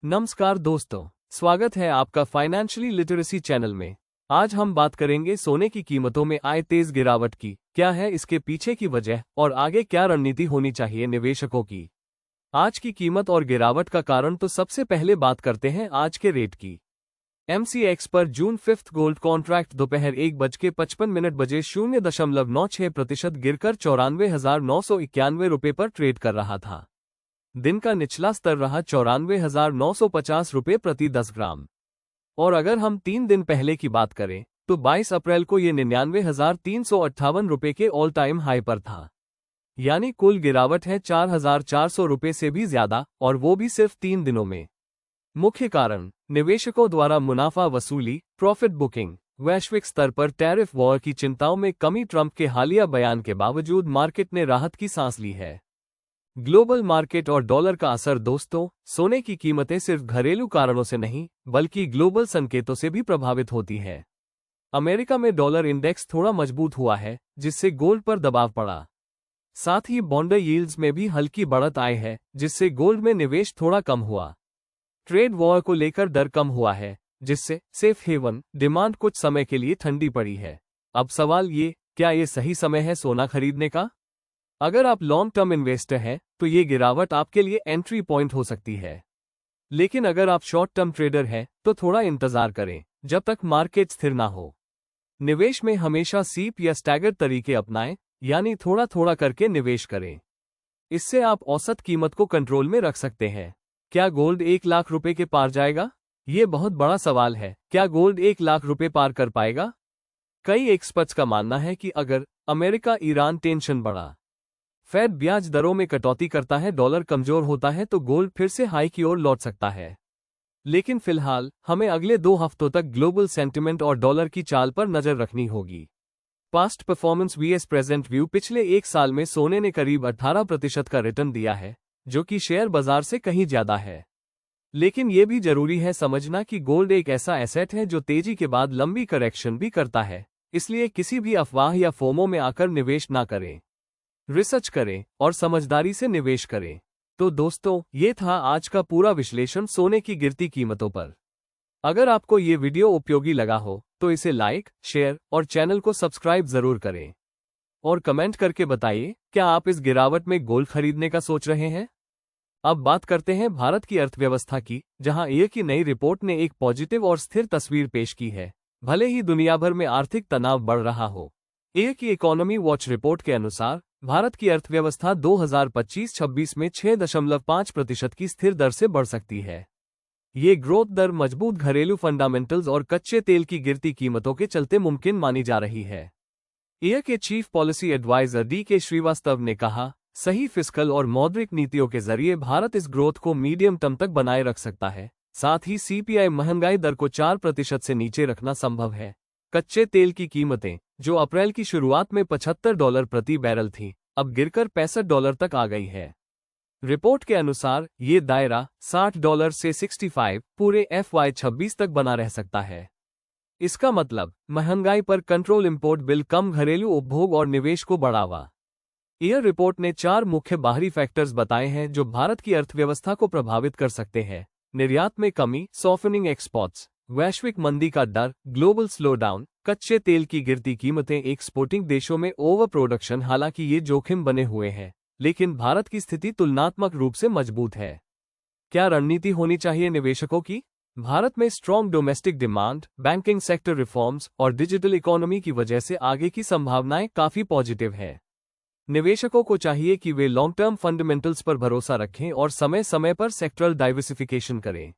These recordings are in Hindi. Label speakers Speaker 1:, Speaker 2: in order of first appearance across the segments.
Speaker 1: नमस्कार दोस्तों, स्वागत है आपका फाइनेंशियली लिटरेसी चैनल में। आज हम बात करेंगे सोने की कीमतों में आए तेज गिरावट की, क्या है इसके पीछे की वजह और आगे क्या रणनीति होनी चाहिए निवेशकों की। आज की कीमत और गिरावट का कारण तो सबसे पहले बात करते हैं आज के रेट की। MCX पर जून 5 गोल्ड कॉन्ट्रैक्ट दोपहर 1:55 बजे 0.96% गिरकर 94,991 रुपये पर ट्रेड कर रहा था। दिन का निचला स्तर रहा 94,950 रुपये प्रति 10 ग्राम। और अगर हम 3 दिन पहले की बात करें तो 22 अप्रैल को ये 99,358 रुपये के ऑल टाइम हाई पर था। यानी कुल गिरावट है 4,400 रुपये से भी ज्यादा, और वो भी सिर्फ 3 दिनों में। मुख्य कारण निवेशकों द्वारा मुनाफा वसूली, प्रॉफिट बुकिंग, वैश्विक स्तर पर टैरिफ वॉर की चिंताओं में कमी, ट्रंप के हालिया बयान के बावजूद मार्केट ने राहत की सांस ली है। ग्लोबल मार्केट और डॉलर का असर दोस्तों, सोने की कीमतें सिर्फ घरेलू कारणों से नहीं बल्कि ग्लोबल संकेतों से भी प्रभावित होती है। अमेरिका में डॉलर इंडेक्स थोड़ा मजबूत हुआ है, जिससे गोल्ड पर दबाव पड़ा। साथ ही बॉन्ड यील्ड्स में भी हल्की बढ़त आई है, जिससे गोल्ड में निवेश थोड़ा कम हुआ। ट्रेड वॉर को लेकर डर कम हुआ है, जिससे सेफ हेवन डिमांड कुछ समय के लिए ठंडी पड़ी है। अब सवाल ये, क्या ये सही समय है सोना खरीदने का? अगर आप लॉन्ग टर्म इन्वेस्टर हैं तो ये गिरावट आपके लिए एंट्री पॉइंट हो सकती है। लेकिन अगर आप शॉर्ट टर्म ट्रेडर हैं तो थोड़ा इंतजार करें जब तक मार्केट स्थिर ना हो। निवेश में हमेशा सीप या स्टैगर तरीके अपनाएं, यानी थोड़ा थोड़ा करके निवेश करें। इससे आप औसत कीमत को कंट्रोल में रख सकते हैं। क्या गोल्ड 1 लाख रुपए के पार जाएगा? ये बहुत बड़ा सवाल है। क्या गोल्ड 1 लाख रुपए पार कर पाएगा? कई एक्सपर्ट्स का मानना है कि अगर अमेरिका ईरान टेंशन बढ़ा, फेड ब्याज दरों में कटौती करता है, डॉलर कमजोर होता है तो गोल्ड फिर से हाई की ओर लौट सकता है। लेकिन फिलहाल हमें अगले 2 हफ्तों तक ग्लोबल सेंटिमेंट और डॉलर की चाल पर नजर रखनी होगी। Past performance vs present view. पिछले 1 साल में सोने ने करीब 18% का रिटर्न दिया है, जो कि शेयर बाजार से कहीं ज्यादा है। लेकिन यह भी जरूरी है समझना कि गोल्ड एक ऐसा एसेट है जो तेजी के बाद लंबी करेक्शन भी करता है, इसलिए किसी भी अफवाह या फोमो में आकर निवेश ना करें। रिसर्च करें और समझदारी से निवेश करें। तो दोस्तों, ये था आज का पूरा विश्लेषण सोने की गिरती कीमतों पर। अगर आपको ये वीडियो उपयोगी लगा हो तो इसे लाइक, शेयर और चैनल को सब्सक्राइब जरूर करें। और कमेंट करके बताइए, क्या आप इस गिरावट में गोल्ड खरीदने का सोच रहे हैं? अब बात करते हैं भारत की अर्थव्यवस्था की, जहां एक की नई रिपोर्ट ने एक पॉजिटिव और स्थिर तस्वीर पेश की है, भले ही दुनिया भर में आर्थिक तनाव बढ़ रहा हो। एक की इकोनॉमी वॉच रिपोर्ट के अनुसार भारत की अर्थव्यवस्था 2025-26 में 6.5% की स्थिर दर से बढ़ सकती है। ये ग्रोथ दर मजबूत घरेलू फंडामेंटल्स और कच्चे तेल की गिरती कीमतों के चलते मुमकिन मानी जा रही है। एयर के chief policy adviser DK Srivastava ने कहा, सही फिस्कल और मौद्रिक नीतियों के जरिए भारत इस ग्रोथ को मीडियम टर्म तक बनाए रख सकता है। साथ ही CPI महंगाई दर को 4% से नीचे रखना संभव है। कच्चे तेल की कीमतें, जो अप्रैल की शुरुआत में $75 प्रति बैरल थी, अब गिरकर $65 तक आ गई है। रिपोर्ट के अनुसार ये दायरा $60 से 65 पूरे FY26 तक बना रह सकता है। इसका मतलब महंगाई पर कंट्रोल, इंपोर्ट बिल कम, घरेलू उपभोग और निवेश को बढ़ावा। एयर रिपोर्ट ने 4 मुख्य बाहरी फैक्टर्स बताए हैं जो भारत की अर्थव्यवस्था को प्रभावित कर सकते हैं। निर्यात में कमी, सॉफ्टनिंग एक्सपोर्ट्स, वैश्विक मंदी का डर, ग्लोबल स्लोडाउन, कच्चे तेल की गिरती कीमतें, एक्सपोर्टिंग देशों में ओवर प्रोडक्शन। हालांकि ये जोखिम बने हुए हैं, लेकिन भारत की स्थिति तुलनात्मक रूप से मजबूत है। क्या रणनीति होनी चाहिए निवेशकों की? भारत में strong domestic demand, banking sector reforms और डिजिटल इकोनॉमी की वजह से आगे की संभावनाएं काफी पॉजिटिव है। निवेशकों को चाहिए कि वे लॉन्ग टर्म फंडामेंटल्स पर भरोसा रखें और समय समय पर सेक्टरल डाइवर्सिफिकेशन करें।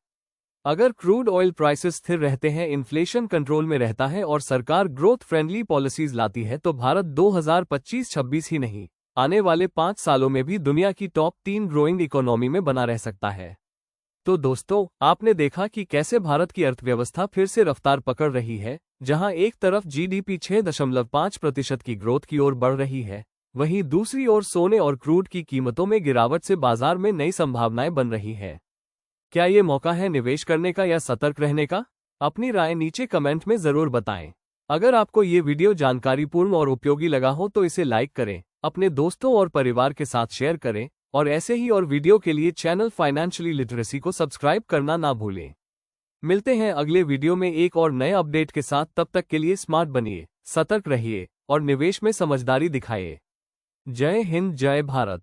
Speaker 1: अगर क्रूड ऑयल प्राइसेस स्थिर रहते हैं, इन्फ्लेशन कंट्रोल में रहता है और सरकार ग्रोथ फ्रेंडली पॉलिसीज लाती है तो भारत 2025-26 ही नहीं, आने वाले 5 सालों में भी दुनिया की टॉप 3 ग्रोइंग इकोनॉमी में बना रह सकता है। तो दोस्तों, आपने देखा कि कैसे भारत की अर्थव्यवस्था फिर से रफ्तार पकड़ रही है। जहां एक तरफ GDP 6.5% की ग्रोथ की ओर बढ़ रही है, वहीं दूसरी ओर सोने और क्रूड की कीमतों में गिरावट से बाजार में नई संभावनाएं बन रही है। क्या ये मौका है निवेश करने का या सतर्क रहने का? अपनी राय नीचे कमेंट में जरूर बताएं। अगर आपको ये वीडियो जानकारीपूर्ण और उपयोगी लगा हो तो इसे लाइक करें, अपने दोस्तों और परिवार के साथ शेयर करें और ऐसे ही और वीडियो के लिए चैनल फाइनेंशियली लिटरेसी को सब्सक्राइब करना ना भूलें। मिलते हैं अगले वीडियो में एक और नए अपडेट के साथ। तब तक के लिए स्मार्ट बनिए, सतर्क रहिए और निवेश में समझदारी दिखाइए। जय हिंद, जय भारत।